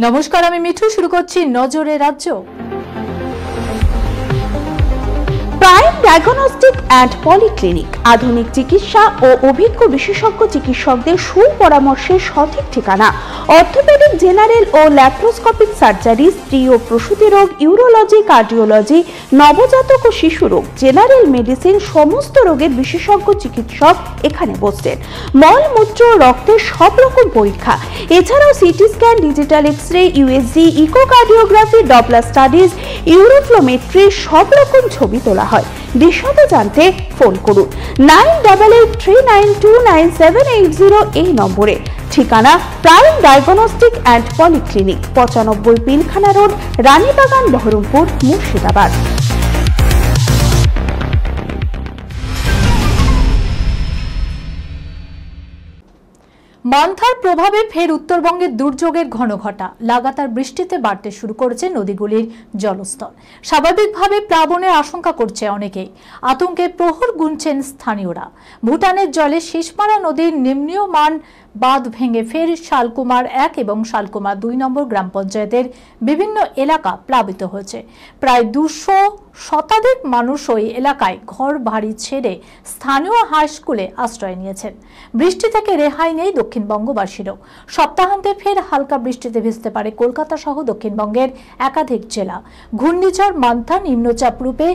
নমস্কার, আমি মিঠু। শুরু করছি নজরে রাজ্য। প্রাইম ডায়াগনস্টিক অ্যান্ড পলিক্লিনিক আধুনিক চিকিৎসা ও অভিজ্ঞ বিশেষজ্ঞ চিকিৎসকদের সুপরামর্শের সঠিক ঠিকানা। অর্থোপেডিক, জেনারেল ও ল্যাপ্রোস্কোপিক সার্জারি, স্ত্রী ও প্রসূতি রোগ, ইউরোলজি, কার্ডিওলজি, নবজাতক ও শিশু রোগ, জেনারেল মেডিসিন, সমস্ত রোগের বিশেষজ্ঞ চিকিৎসক এখানে বসছেন। মল, মূত্র, রক্তের সব রকম পরীক্ষা, এছাড়াও CT scan, digital X-ray, USG, echocardiography, Doppler studies, uroflowmetry সব রকম ছবি তোলা হয়। বিশদে জানতে ফোন করুন 9883929780 এই নম্বরে। ঠিকানা prime diagnostic and polyclinic, 95 Pilkhana road, Ranibagan, Baharampur, Murshidabad. মান্থার প্রভাবে ফের উত্তরবঙ্গের দুর্যোগের ঘনঘটা। লাগাতার বৃষ্টিতে বাড়তে শুরু করেছে নদীগুলির জলস্তর। স্বাভাবিকভাবে প্লাবনের আশঙ্কা করছে অনেকেই। আতঙ্কে প্রহর গুনছেন স্থানীয়রা। ভুটানের জলে শীষমারা নদীর নিম্নীয়মান বাঁধ ভেঙে ফের শালকুমার 1 এবং শালকুমার 2 নম্বর গ্রাম পঞ্চায়েতের বিভিন্ন এলাকা প্লাবিত হয়েছে। প্রায় 200 শতাধিক মানুষ ওই এলাকায় ঘর বাড়ি ছেড়ে স্থানীয় হাই স্কুলে আশ্রয় নিয়েছেন। বৃষ্টি থেকে রেহাই নেই দক্ষিণবঙ্গবাসীরও। সপ্তাহান্তে ফের হালকা বৃষ্টিতে ভিজতে পারে কলকাতা সহ দক্ষিণবঙ্গের একাধিক জেলা। ঘূর্ণিঝড় মান্থা নিম্নচাপ রূপে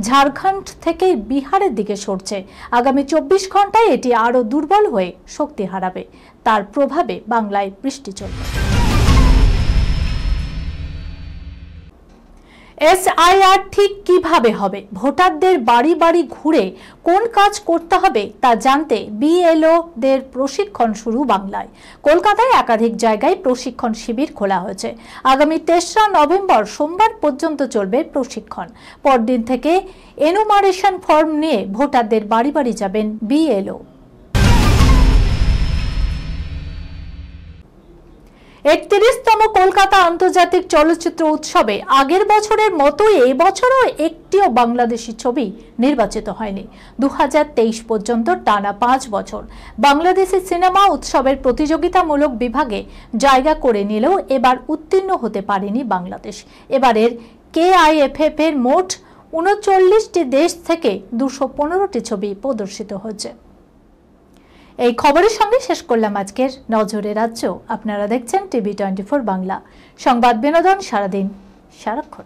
ঝাড়খণ্ড থেকে বিহারের দিকে সরছে। আগামী 24 ঘন্টায় এটি আরও দুর্বল হয়ে শক্তি হারাবে। তার প্রভাবে বাংলায় বৃষ্টি চলবে। এসআইআর ঠিক কিভাবে হবে, ভোটারদের বাড়ি বাড়ি ঘুরে কোন কাজ করতে হবে তা জানতে বিএলওদের প্রশিক্ষণ শুরু বাংলায়। কলকাতায় একাধিক জায়গায় প্রশিক্ষণ শিবির খোলা হয়েছে। আগামী 3রা নভেম্বর সোমবার পর্যন্ত চলবে প্রশিক্ষণ। পরদিন থেকে এনুমারেশন ফর্ম নিয়ে ভোটারদের বাড়ি বাড়ি যাবেন বিএলও। 31তম কলকাতা আন্তর্জাতিক চলচ্চিত্র উৎসবে আগের বছরের মতোই এবছরও একটিও বাংলাদেশি ছবি নির্বাচিত হয়নি। 2023 পর্যন্ত টানা 5 বছর বাংলাদেশি সিনেমা উৎসবের প্রতিযোগিতামূলক বিভাগে জায়গা করে নিলেও এবার উত্তীর্ণ হতে পারেনি বাংলাদেশ। এবারের KIFF এর মোট 39টি দেশ থেকে 215টি ছবি প্রদর্শিত হয়েছে। এই খবরের সঙ্গে শেষ করলাম আজকের নজরে রাজ্য। আপনারা দেখছেন টিভি 24 বাংলা, সংবাদ বিনোদন সারাদিন সারাক্ষণ।